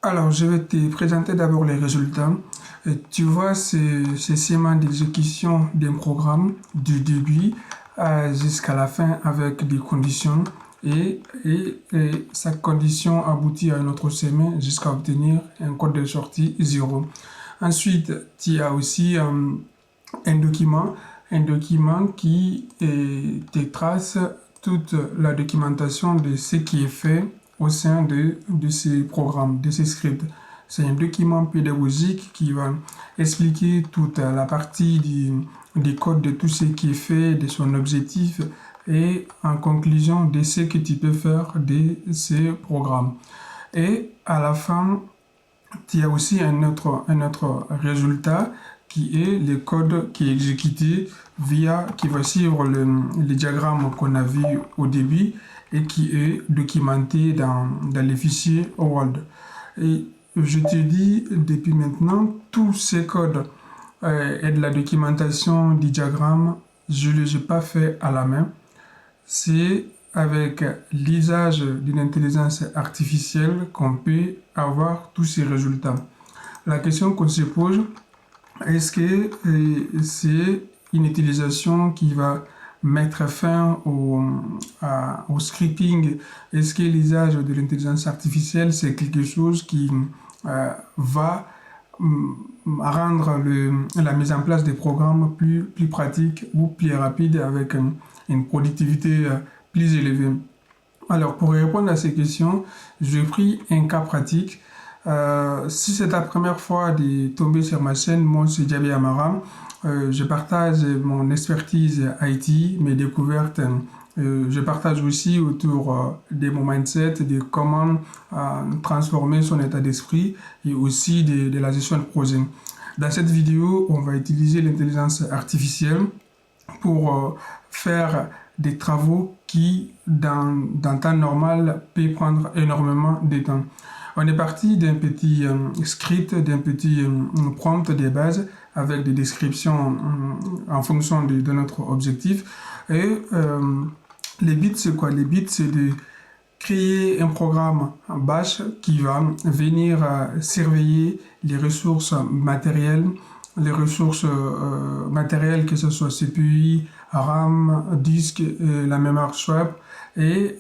Alors, je vais te présenter d'abord les résultats. Tu vois, c'est schéma d'exécution d'un programme du début jusqu'à la fin avec des conditions et chaque condition aboutit à un autre schéma jusqu'à obtenir un code de sortie 0. Ensuite, tu as aussi un document qui te trace toute la documentation de ce qui est fait au sein de ces programmes, de ces scripts. C'est un document pédagogique qui va expliquer toute la partie du code de tout ce qui est fait, de son objectif et en conclusion de ce que tu peux faire de ces programmes. Et à la fin, il y a aussi un autre résultat qui est le code qui est exécuté qui va suivre le diagramme qu'on a vu au début et qui est documenté dans les fichiers Word. Et je te dis depuis maintenant, tous ces codes et de la documentation du diagramme, je ne les ai pas fait à la main. C'est avec l'usage d'une intelligence artificielle qu'on peut avoir tous ces résultats. La question qu'on se pose, est-ce que c'est une utilisation qui va mettre fin au scripting? Est-ce que l'usage de l'intelligence artificielle, c'est quelque chose qui va rendre la mise en place des programmes plus pratique ou plus rapide avec une productivité plus élevée? Alors, pour répondre à ces questions, j'ai pris un cas pratique. Si c'est ta première fois de tomber sur ma chaîne, moi c'est Diaby Amara. Je partage mon expertise IT, mes découvertes. Je partage aussi autour de mon mindset, de comment transformer son état d'esprit et aussi de la gestion de projet. Dans cette vidéo, on va utiliser l'intelligence artificielle pour faire des travaux qui, dans temps normal, peuvent prendre énormément de temps. On est parti d'un petit script, d'un petit prompt de base avec des descriptions en fonction de notre objectif. Et les bits, c'est quoi? Les bits, c'est de créer un programme Bash qui va venir surveiller les ressources matérielles, que ce soit CPU, RAM, disque, la mémoire swap, et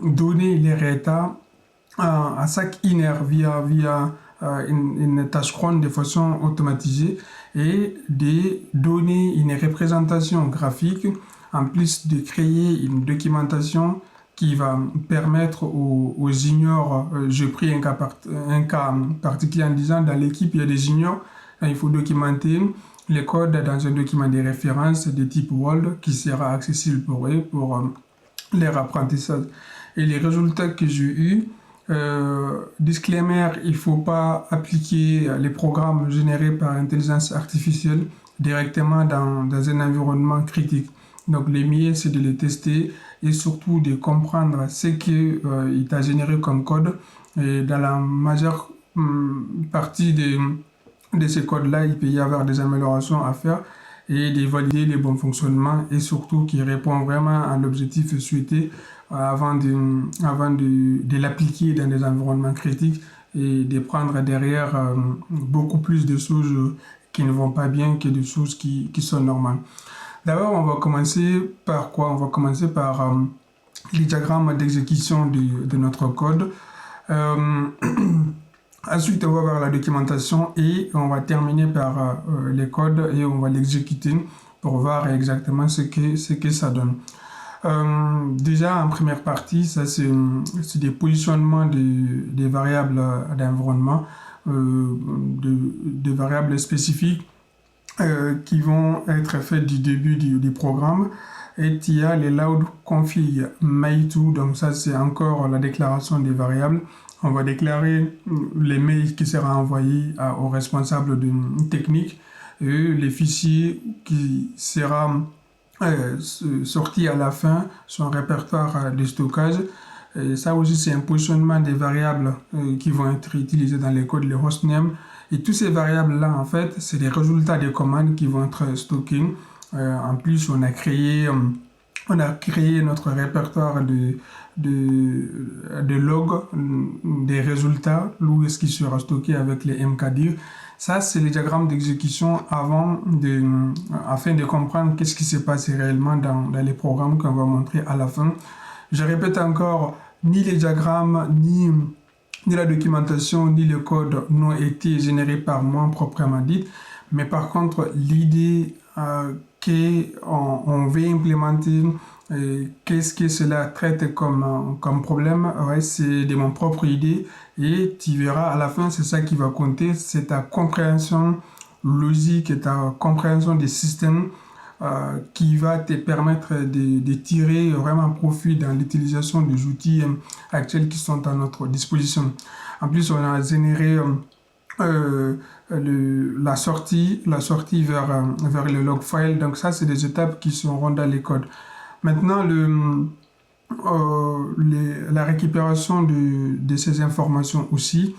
donner les résultats à chaque inner via une tâche cron de façon automatisée et de donner une représentation graphique en plus de créer une documentation qui va permettre aux juniors, j'ai pris un cas particulier en disant dans l'équipe il y a des juniors, il faut documenter les codes dans un document de référence de type Word qui sera accessible pour eux pour leur apprentissage. Et les résultats que j'ai eus, disclaimer, il ne faut pas appliquer les programmes générés par intelligence artificielle directement dans un environnement critique. Donc le mieux c'est de les tester et surtout de comprendre ce qu'il t'a généré comme code. Et dans la majeure partie de ces codes-là, il peut y avoir des améliorations à faire et de valider les bons fonctionnements et surtout qui répond vraiment à l'objectif souhaité avant de l'appliquer dans des environnements critiques et de prendre derrière beaucoup plus de choses qui ne vont pas bien que des choses qui sont normales. D'abord, on va commencer par quoi? On va commencer par les diagrammes d'exécution de notre code. Ensuite, on va voir la documentation et on va terminer par les codes et on va l'exécuter pour voir exactement ce que ça donne. Déjà, en première partie, ça c'est des positionnements des variables d'environnement, de variables spécifiques qui vont être faites du début du programme. Et il y a les load config may2, donc ça c'est encore la déclaration des variables. On va déclarer les mails qui sera envoyé au responsable d'une technique et les fichiers qui sera sorti à la fin, son répertoire de stockage. Et ça aussi c'est un positionnement des variables qui vont être utilisées dans les codes, les hostname. Et tous ces variables-là, en fait, c'est les résultats des commandes qui vont être stockés. En plus, on a créé on a créé notre répertoire de logs, des résultats, où est-ce qui sera stocké avec les MKDIR. Ça, c'est les diagrammes d'exécution afin de comprendre qu'est-ce qui s'est passé réellement dans les programmes qu'on va montrer à la fin. Je répète encore, ni les diagrammes, ni la documentation, ni le code n'ont été générés par moi proprement dit. Mais par contre, l'idée qu'on veut implémenter, qu'est-ce que cela traite comme problème, ouais, c'est de mon propre idée. Et tu verras, à la fin, c'est ça qui va compter, c'est ta compréhension logique et ta compréhension des systèmes qui va te permettre de tirer vraiment profit dans l'utilisation des outils actuels qui sont à notre disposition. En plus, on a généré la sortie vers le log file. Donc ça, c'est des étapes qui seront dans les codes. Maintenant, la récupération de ces informations aussi,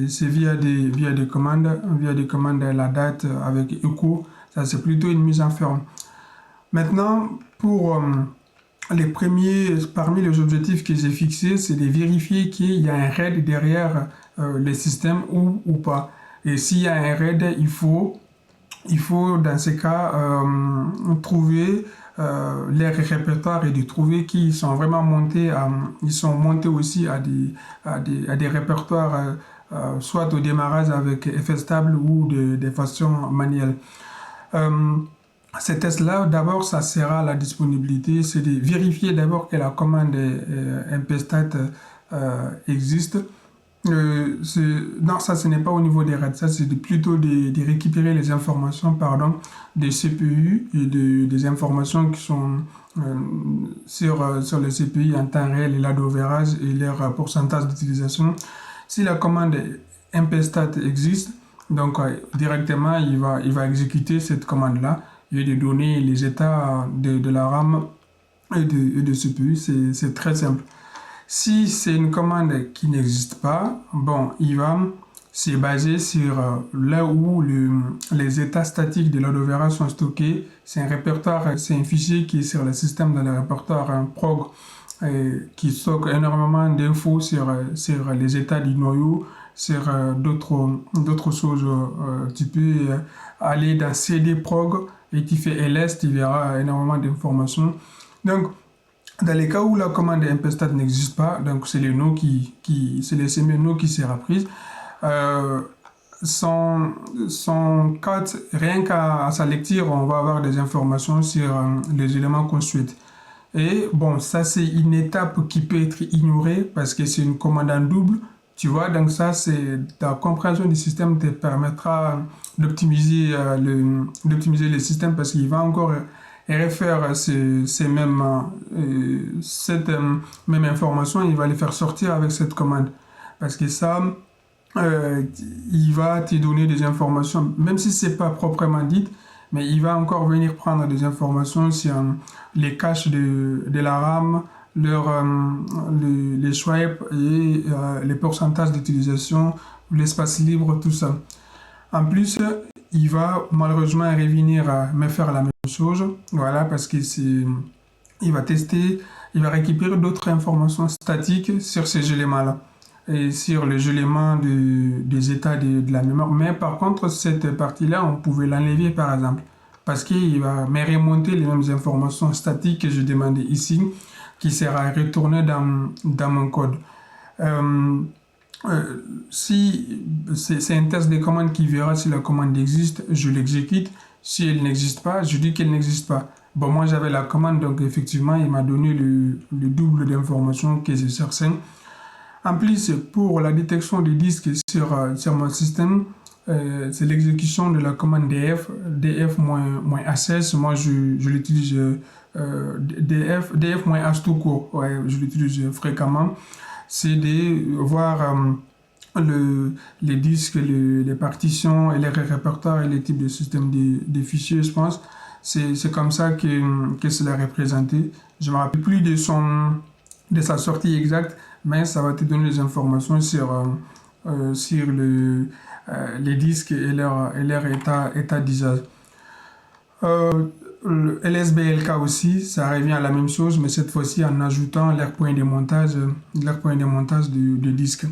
c'est via des commandes la date avec echo. Ça, c'est plutôt une mise en forme. Maintenant, pour parmi les objectifs que j'ai fixés, c'est de vérifier qu'il y a un RAID derrière le système ou pas. Et s'il y a un RAID, il faut dans ce cas trouver les répertoires et de trouver qu'ils sont vraiment montés, ils sont montés aussi à des répertoires soit au démarrage avec effet stable ou de façon manuelle. Ces tests-là, d'abord, ça sera la disponibilité, c'est de vérifier d'abord que la commande mpstat existe. Non, ça, ce n'est pas au niveau des RAID, ça, c'est plutôt de récupérer les informations, des CPU et des informations qui sont sur les CPU en temps réel et là d'ouvrage et leur pourcentage d'utilisation. Si la commande mpstat existe, donc directement, il va exécuter cette commande-là et de donner les états de la RAM et de CPU. C'est très simple. Si c'est une commande qui n'existe pas, bon, il va se baser sur là où les états statiques de l'overage sont stockés. C'est un répertoire, c'est un fichier qui est sur le système dans le répertoire prog qui stocke énormément d'infos sur les états du noyau, sur d'autres choses. Tu peux aller dans CD prog et tu fais ls, tu verras énormément d'informations. Donc, dans les cas où la commande mpstat n'existe pas, donc c'est c'est les CMNO qui sera prise, son code, rien qu'à sa lecture, on va avoir des informations sur les éléments qu'on souhaite. Et bon, ça c'est une étape qui peut être ignorée parce que c'est une commande en double, tu vois, donc ça c'est ta compréhension du système te permettra d'optimiser le système parce qu'il va encore refaire cette même information, il va les faire sortir avec cette commande parce que ça il va te donner des informations, même si c'est pas proprement dit, mais il va encore venir prendre des informations sur les caches de la RAM, les swipes et les pourcentages d'utilisation, l'espace libre, tout ça. En plus, il va malheureusement revenir à me faire la même chose, voilà, parce que il va tester, il va récupérer d'autres informations statiques sur ces éléments-là et sur les éléments des états de la mémoire. Mais par contre, cette partie-là, on pouvait l'enlever par exemple, parce qu'il va me remonter les mêmes informations statiques que je demandais ici, qui sera retourné dans mon code. Si c'est un test de commande qui verra si la commande existe, je l'exécute. Si elle n'existe pas, je dis qu'elle n'existe pas. Bon, moi j'avais la commande, donc effectivement, il m'a donné le double d'informations que je cherchais. En plus, pour la détection des disques sur mon système, c'est l'exécution de la commande df-access. Moi, je l'utilise df-h tout court. Ouais, je l'utilise fréquemment. C'est de voir les disques, les partitions et les répertoires et les types de systèmes des fichiers, je pense. C'est comme ça que cela est représenté. Je ne me rappelle plus de sa sortie exacte, mais ça va te donner les informations sur les disques et leur état d'usage. le LSBLK aussi, ça revient à la même chose, mais cette fois-ci en ajoutant leur point de montage de disque.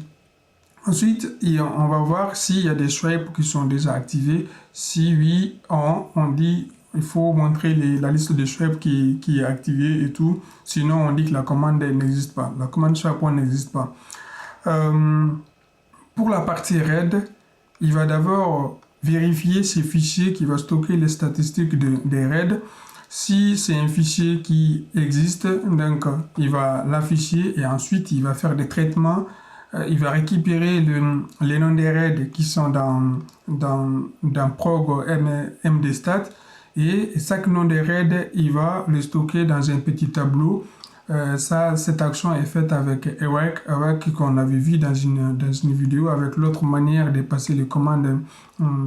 Ensuite, on va voir s'il y a des swipes qui sont déjà activés. Si oui, on dit il faut montrer la liste de swipes qui est activée et tout. Sinon, on dit que la commande n'existe pas. La commande swipe n'existe pas. Pour la partie RAID, il va d'abord vérifier ces fichiers qui va stocker les statistiques des RAID. Si c'est un fichier qui existe, donc il va l'afficher et ensuite il va faire des traitements. Il va récupérer les noms des RAID qui sont dans prog MDStat et chaque nom des RAID, il va le stocker dans un petit tableau. Cette action est faite avec Awake qu'on avait vu dans une vidéo avec l'autre manière de passer les commandes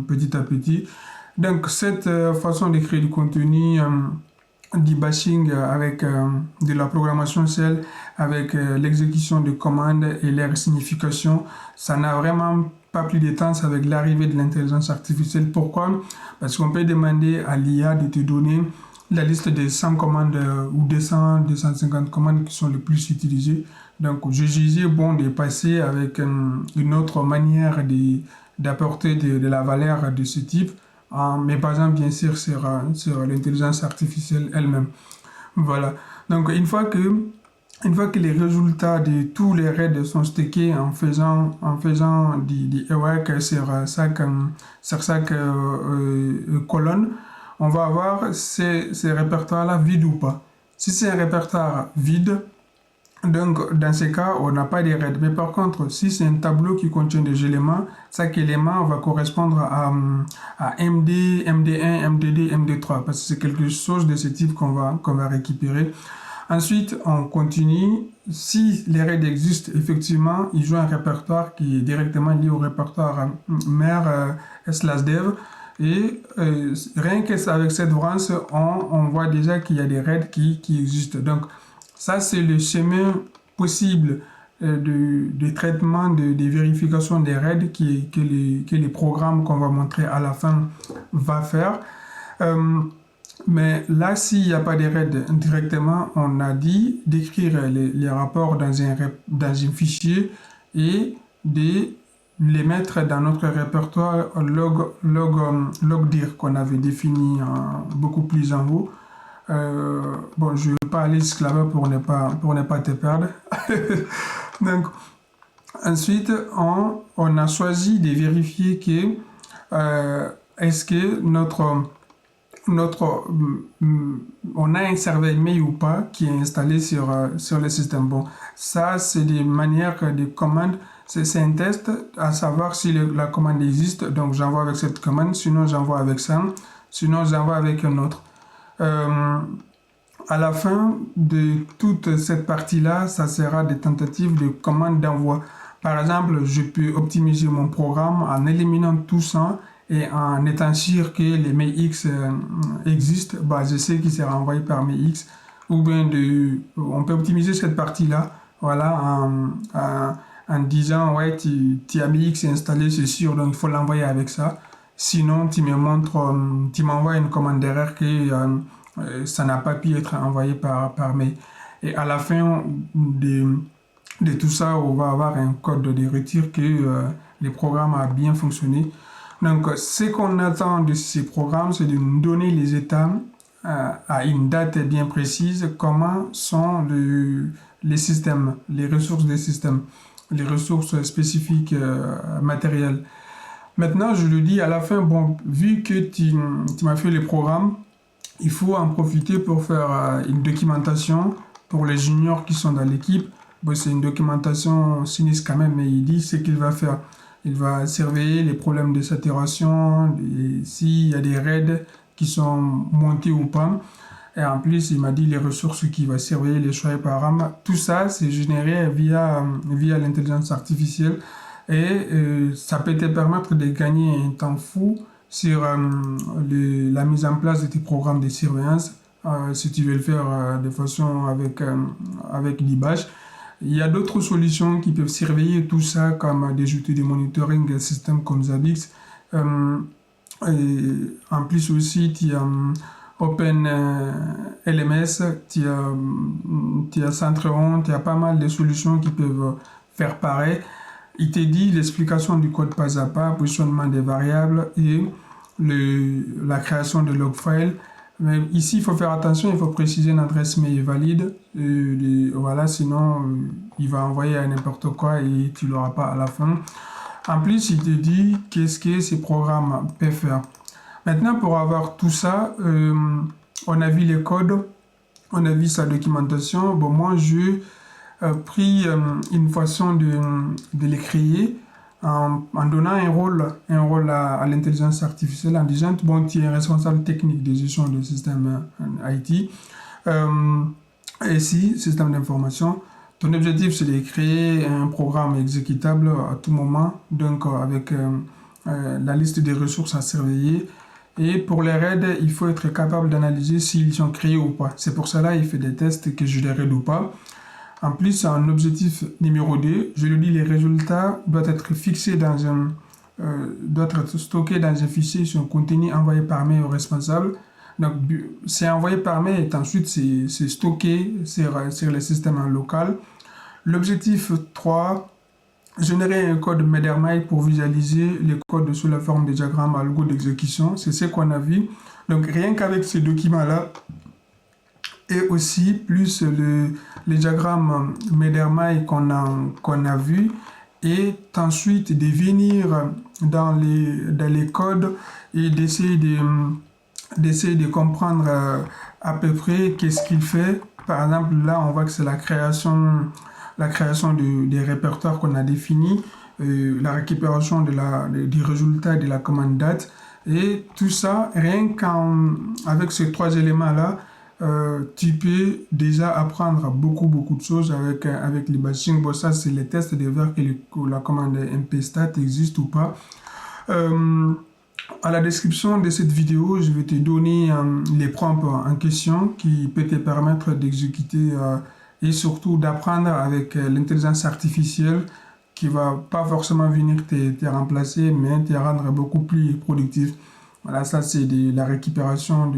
petit à petit. Donc cette façon de créer du contenu debashing avec de la programmation shell, avec l'exécution de commandes et leur signification, ça n'a vraiment pas pris de temps avec l'arrivée de l'intelligence artificielle. Pourquoi? Parce qu'on peut demander à l'IA de te donner la liste des 100 commandes ou 250 commandes qui sont les plus utilisées. Donc, je jugeais bon de passer avec une autre manière d'apporter de la valeur de ce type, en me basant bien sûr sur l'intelligence artificielle elle-même. Voilà. Donc, une fois que les résultats de tous les RAID sont stockés en faisant des awake sur chaque colonne, on va avoir ces répertoires-là vides ou pas. Si c'est un répertoire vide, donc dans ce cas, on n'a pas de RAID. Mais par contre, si c'est un tableau qui contient des éléments, chaque élément va correspondre à MD, MD1, MD2, MD3, parce que c'est quelque chose de ce type qu'on va récupérer. Ensuite, on continue. Si les RAID existent, effectivement, ils jouent un répertoire qui est directement lié au répertoire mère /dev. Et rien qu'avec cette branche, on voit déjà qu'il y a des RAID qui existent. Donc, ça, c'est le chemin possible de traitement, de vérification des RAID que les programmes qu'on va montrer à la fin va faire. Mais là, s'il n'y a pas de RAID directement, on a dit d'écrire les rapports dans un fichier et de les mettre dans notre répertoire logdir qu'on avait défini beaucoup plus en haut. Bon, je ne vais pas aller jusque là-bas pour ne pas te perdre. Donc, ensuite, on a choisi de vérifier que est-ce que on a un serveur mail ou pas qui est installé sur le système. Bon, ça, c'est des manières de commandes. C'est un test à savoir si la commande existe. Donc, j'envoie avec cette commande. Sinon, j'envoie avec ça. Sinon, j'envoie avec un autre. À la fin de toute cette partie-là, ça sera des tentatives de commandes d'envoi. Par exemple, je peux optimiser mon programme en éliminant tout ça et en étant sûr que les mails X existent. Bah, je sais qu'il sera envoyé par mail X. Ou bien on peut optimiser cette partie-là, voilà, en disant ouais, tu as mail X installé, c'est sûr, donc il faut l'envoyer avec ça. Sinon, tu m'envoies une commande d'erreur que ça n'a pas pu être envoyé par mail. Et à la fin de tout ça, on va avoir un code de retire que le programme a bien fonctionné. Donc, ce qu'on attend de ces programmes, c'est de nous donner les états à une date bien précise, comment sont les systèmes, les ressources des systèmes, les ressources spécifiques matérielles. Maintenant, je le dis à la fin, bon, vu que tu m'as fait les programmes, il faut en profiter pour faire une documentation pour les juniors qui sont dans l'équipe. Bon, c'est une documentation sinistre quand même, mais il dit ce qu'il va faire. Il va surveiller les problèmes de saturation, s'il y a des raids qui sont montés ou pas. Et en plus, il m'a dit les ressources qu'il va surveiller, les choix par RAM. Tout ça, c'est généré via l'intelligence artificielle. Et ça peut te permettre de gagner un temps fou sur la mise en place de tes programmes de surveillance, si tu veux le faire de façon avec l'IBash. Il y a d'autres solutions qui peuvent surveiller tout ça, comme des outils de monitoring système comme Zabbix. En plus aussi, tu as LMS, tu as Centreon, tu as pas mal de solutions qui peuvent faire pareil. Il te dit l'explication du code pas à pas, positionnement des variables et la création de log file. Mais ici, il faut faire attention, il faut préciser une adresse mail valide. Voilà, sinon, il va envoyer à n'importe quoi et tu ne l'auras pas à la fin. En plus, il te dit qu'est-ce que ces programmes peuvent faire. Maintenant, pour avoir tout ça, on a vu les codes, on a vu sa documentation. Bon, moi, je pris une façon de les créer en donnant un rôle à l'intelligence artificielle en disant, bon, tu es responsable technique de gestion de système IT, ici, système d'information. Ton objectif, c'est de créer un programme exécutable à tout moment, donc avec la liste des ressources à surveiller. Et pour les raids, il faut être capable d'analyser s'ils sont créés ou pas. C'est pour cela qu'il fait des tests que je les raid ou pas. En plus, en objectif numéro 2, je lui dis les résultats doivent être fixés doivent être stockés dans un fichier sur un contenu envoyé par mail au responsable. Donc, c'est envoyé par mail et ensuite c'est stocké sur le système en local. L'objectif 3, générer un code MederMail pour visualiser les codes sous la forme de diagrammes algo d'exécution. C'est ce qu'on a vu. Donc, rien qu'avec ces documents-là, et aussi plus les diagrammes MederMail qu'on a vu, et ensuite de venir dans les codes et d'essayer de comprendre à peu près qu'est-ce qu'il fait. Par exemple, là, on voit que c'est la création des répertoires qu'on a définis, la récupération des résultats de la commande date, et tout ça, rien qu'avec ces 3 éléments-là, tu peux déjà apprendre beaucoup de choses avec les batching. Bon, ça, c'est les tests de voir que la commande mpstat existe ou pas. À la description de cette vidéo, je vais te donner les prompts en question qui peut te permettre d'exécuter et surtout d'apprendre avec l'intelligence artificielle qui va pas forcément venir te remplacer, mais te rendre beaucoup plus productif. Voilà, ça c'est de la récupération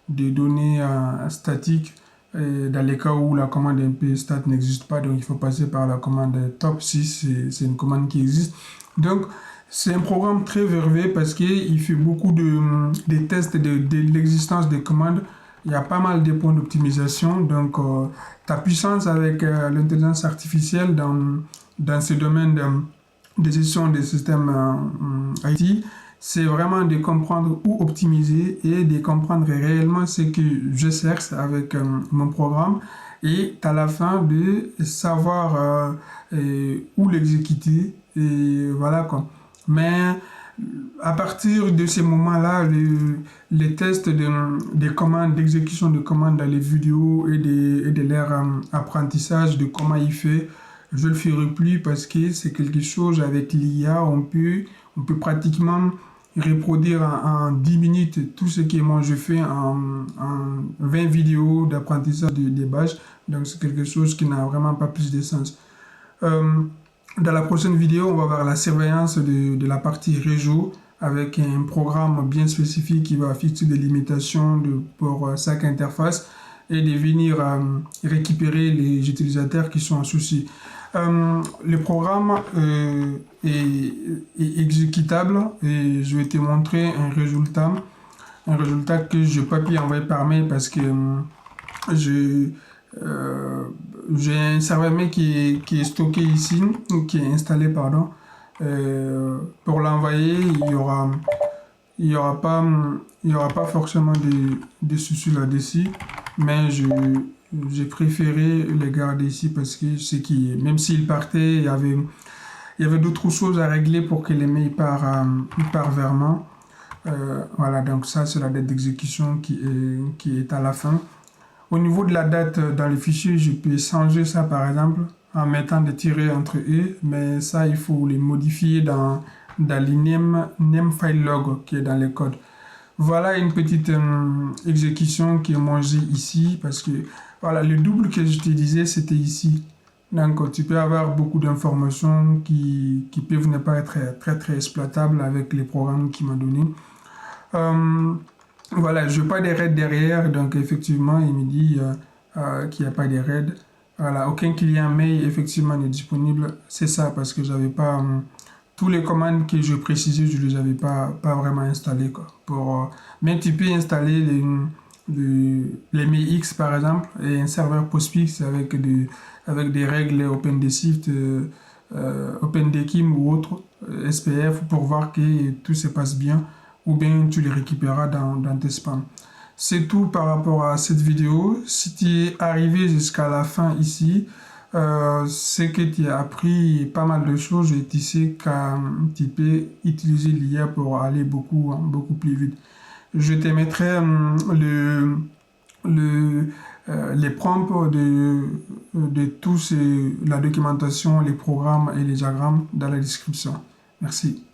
des données statiques dans les cas où la commande mpstat n'existe pas, donc il faut passer par la commande top si c'est une commande qui existe. Donc c'est un programme très vervé parce qu'il fait beaucoup de tests de l'existence des commandes. Il y a pas mal de points d'optimisation, donc ta puissance avec l'intelligence artificielle dans ce domaine de gestion des systèmes IT, c'est vraiment de comprendre où optimiser et de comprendre réellement ce que je cherche avec mon programme et à la fin de savoir où l'exécuter et voilà quoi. Mais à partir de ces moments-là, les tests des commandes, d'exécution de commandes dans les vidéos et de leur apprentissage de comment il fait, je ne le ferai plus parce que c'est quelque chose avec l'IA, on peut pratiquement reproduire en 10 minutes tout ce que moi je fais en 20 vidéos d'apprentissage des badges. Donc c'est quelque chose qui n'a vraiment pas plus de sens. Dans la prochaine vidéo, on va voir la surveillance de la partie réseau avec un programme bien spécifique qui va fixer des limitations pour chaque interface et de venir récupérer les utilisateurs qui sont en souci. Le programme est exécutable et je vais te montrer un résultat que je n'ai pas pu envoyer par mail parce que j'ai un serveur mail qui est stocké ici, qui est installé, pardon. Pour l'envoyer, il y aura pas forcément de soucis là-dessus, mais j'ai préféré les garder ici parce que même s'il partait, il y avait d'autres choses à régler pour que les mails partent vers moi. Voilà, donc ça c'est la date d'exécution qui est à la fin. Au niveau de la date dans le fichier, je peux changer ça par exemple en mettant des tirets entre eux, mais ça il faut les modifier dans name file log qui est dans le code. Voilà une petite exécution qui est mangée ici parce que voilà, le double que je te disais c'était ici. Donc tu peux avoir beaucoup d'informations qui peuvent ne pas être très exploitables avec les programmes qu'il m'a donné. Voilà, je veux pas des raids derrière, donc effectivement, il me dit qu'il n'y a pas de raids. Voilà, aucun client mail effectivement n'est disponible. C'est ça, parce que j'avais pas tous les commandes que je précisais, je les avais pas vraiment installées quoi. Mais tu peux installer les MX par exemple et un serveur postfix avec des règles OpenDShift, OpenDKIM ou autre SPF pour voir que tout se passe bien ou bien tu les récupéreras dans tes spams. C'est tout par rapport à cette vidéo. Si tu es arrivé jusqu'à la fin ici, c'est que tu as appris pas mal de choses et tu sais que tu peux utiliser l'IA pour aller beaucoup plus vite. Je te mettrai le, les prompts de tous la documentation, les programmes et les diagrammes dans la description. Merci.